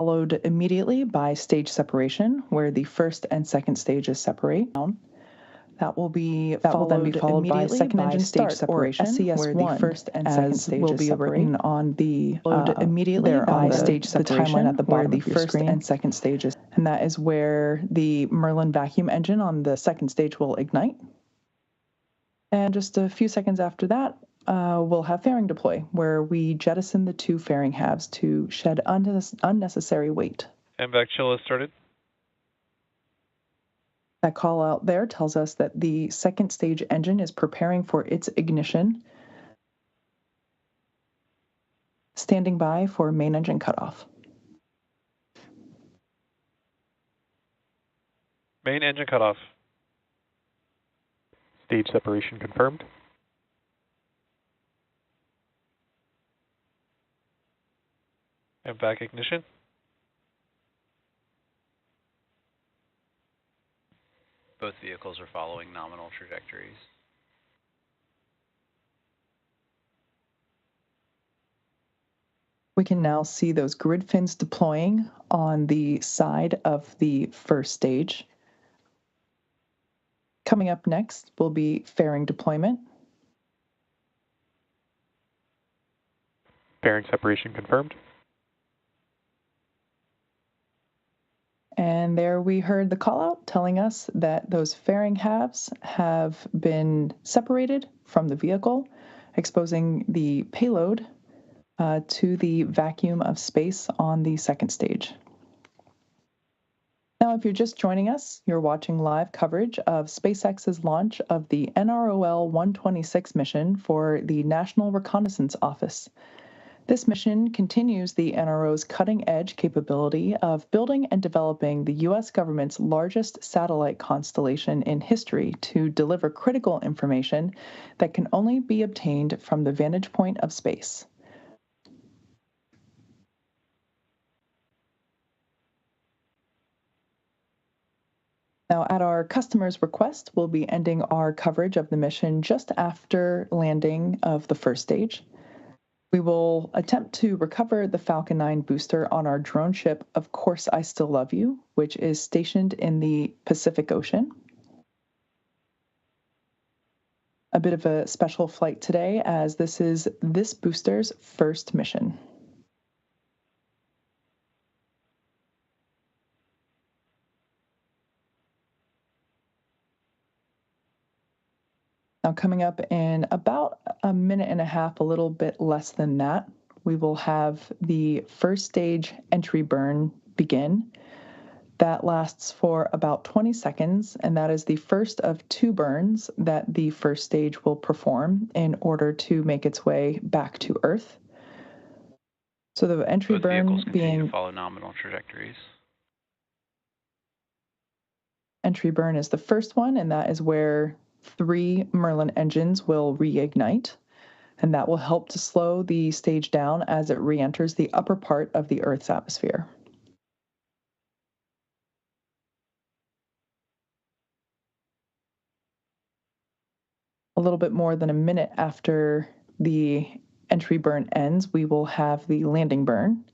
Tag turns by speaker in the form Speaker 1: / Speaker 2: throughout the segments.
Speaker 1: followed immediately by stage separation, where the first and second stages separate. That will then be followed by second engine stage separation, where the first and second stages will be written on the immediately by stage separation, timeline at the bottom of your screen, and second stages, and that is where the Merlin vacuum engine on the second stage will ignite. And just a few seconds after that, we'll have fairing deploy, where we jettison the two fairing halves to shed unnecessary weight.
Speaker 2: MVAC chill has started.
Speaker 1: That call out there tells us that the second stage engine is preparing for its ignition, standing by for main engine cutoff.
Speaker 2: Main engine cutoff.
Speaker 3: Stage separation confirmed.
Speaker 2: MVAC ignition.
Speaker 4: Both vehicles are following nominal trajectories.
Speaker 1: We can now see those grid fins deploying on the side of the first stage. Coming up next will be fairing deployment.
Speaker 3: Fairing separation confirmed.
Speaker 1: And there we heard the call out telling us that those fairing halves have been separated from the vehicle, exposing the payload to the vacuum of space on the second stage. Now, if you're just joining us, you're watching live coverage of SpaceX's launch of the NROL-126 mission for the National Reconnaissance Office. This mission continues the NRO's cutting-edge capability of building and developing the U.S. government's largest satellite constellation in history to deliver critical information that can only be obtained from the vantage point of space. Now, at our customer's request, we'll be ending our coverage of the mission just after landing of the first stage. We will attempt to recover the Falcon 9 booster on our drone ship, Of Course I Still Love You, which is stationed in the Pacific Ocean. A bit of a special flight today, as this is this booster's first mission. Now, coming up in about a minute and a half, a little bit less than that, we will have the first stage entry burn begin. That lasts for about 20 seconds, and that is the first of two burns that the first stage will perform in order to make its way back to Earth. So the entry
Speaker 4: Both
Speaker 1: burn
Speaker 4: vehicles continue
Speaker 1: being
Speaker 4: to follow nominal trajectories.
Speaker 1: Entry burn is the first one, and that is where 3 Merlin engines will reignite, and that will help to slow the stage down as it re-enters the upper part of the Earth's atmosphere. A little bit more than a minute after the entry burn ends, we will have the landing burn,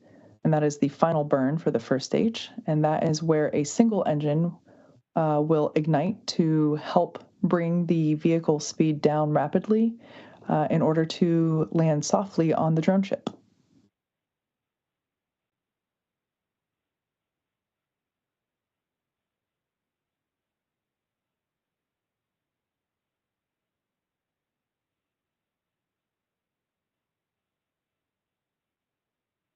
Speaker 1: and that is the final burn for the first stage, and that is where a single engine will ignite to help bring the vehicle speed down rapidly in order to land softly on the drone ship.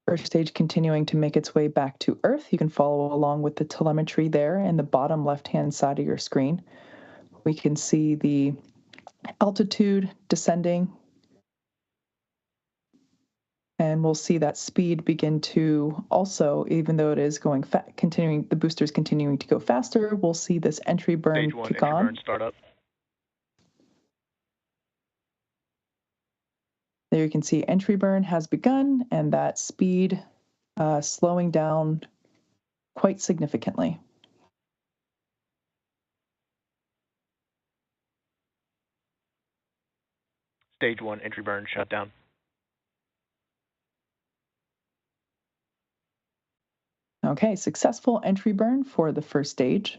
Speaker 1: First stage continuing to make its way back to Earth. You can follow along with the telemetry there in the bottom left-hand side of your screen. We can see the altitude descending, and we'll see that speed begin to also, even though it is going the booster is continuing to go faster, we'll see this entry burn
Speaker 2: Stage 1
Speaker 1: kick
Speaker 2: entry
Speaker 1: on.
Speaker 2: burn startup.
Speaker 1: There you can see entry burn has begun, and that speed slowing down quite significantly.
Speaker 2: Stage 1 entry burn shutdown.
Speaker 1: Okay, successful entry burn for the first stage.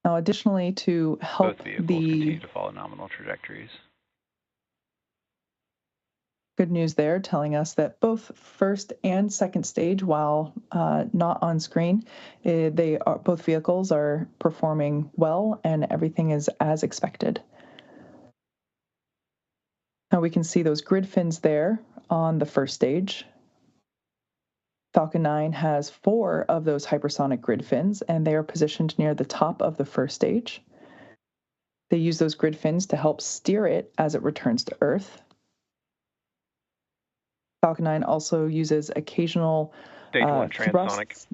Speaker 1: Now, additionally, to help
Speaker 4: Both vehicles continue to follow nominal trajectories.
Speaker 1: Good news there, telling us that both first and second stage, while not on screen, both vehicles are performing well and everything is as expected. Now we can see those grid fins there on the first stage. Falcon 9 has 4 of those hypersonic grid fins, and they are positioned near the top of the first stage. They use those grid fins to help steer it as it returns to Earth. Falcon 9 also uses occasional
Speaker 2: Stage 1 transonic.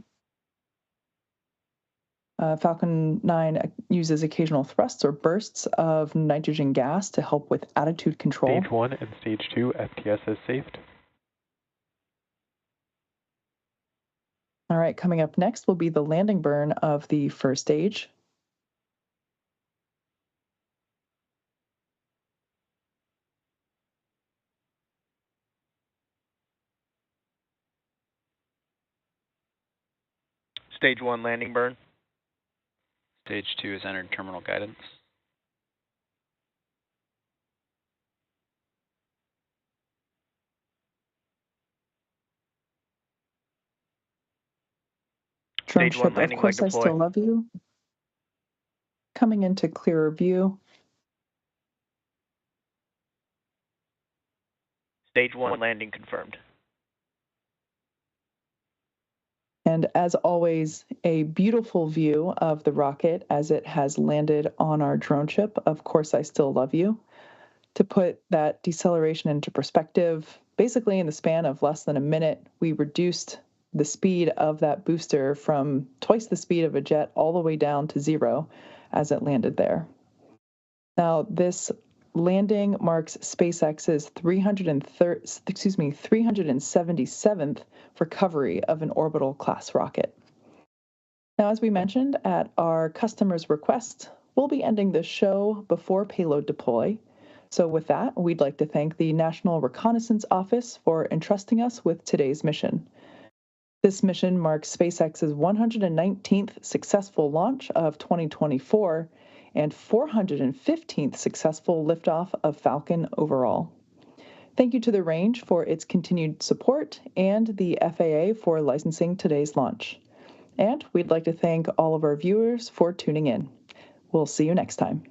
Speaker 1: Falcon 9 uses occasional thrusts or bursts of nitrogen gas to help with attitude control.
Speaker 3: Stage 1 and Stage 2 FTS is saved.
Speaker 1: All right, coming up next will be the landing burn of the first stage.
Speaker 2: Stage 1 landing burn.
Speaker 4: Stage 2 has entered terminal guidance.
Speaker 1: Drone
Speaker 2: Stage 1
Speaker 1: ship,
Speaker 2: landing
Speaker 1: of course,
Speaker 2: leg
Speaker 1: I
Speaker 2: deploy.
Speaker 1: still love you. Coming into clearer view.
Speaker 2: Stage 1 landing confirmed.
Speaker 1: And as always, a beautiful view of the rocket as it has landed on our drone ship. Of course, I still love you. To put that deceleration into perspective, basically in the span of less than a minute, we reduced the speed of that booster from twice the speed of a jet all the way down to 0 as it landed there. Now, this landing marks SpaceX's 377th recovery of an orbital class rocket. Now, as we mentioned, at our customer's request, we'll be ending the show before payload deploy. So with that, we'd like to thank the National Reconnaissance Office for entrusting us with today's mission. This mission marks SpaceX's 119th successful launch of 2024 and 415th successful liftoff of Falcon overall. Thank you to the range for its continued support and the FAA for licensing today's launch. And we'd like to thank all of our viewers for tuning in. We'll see you next time.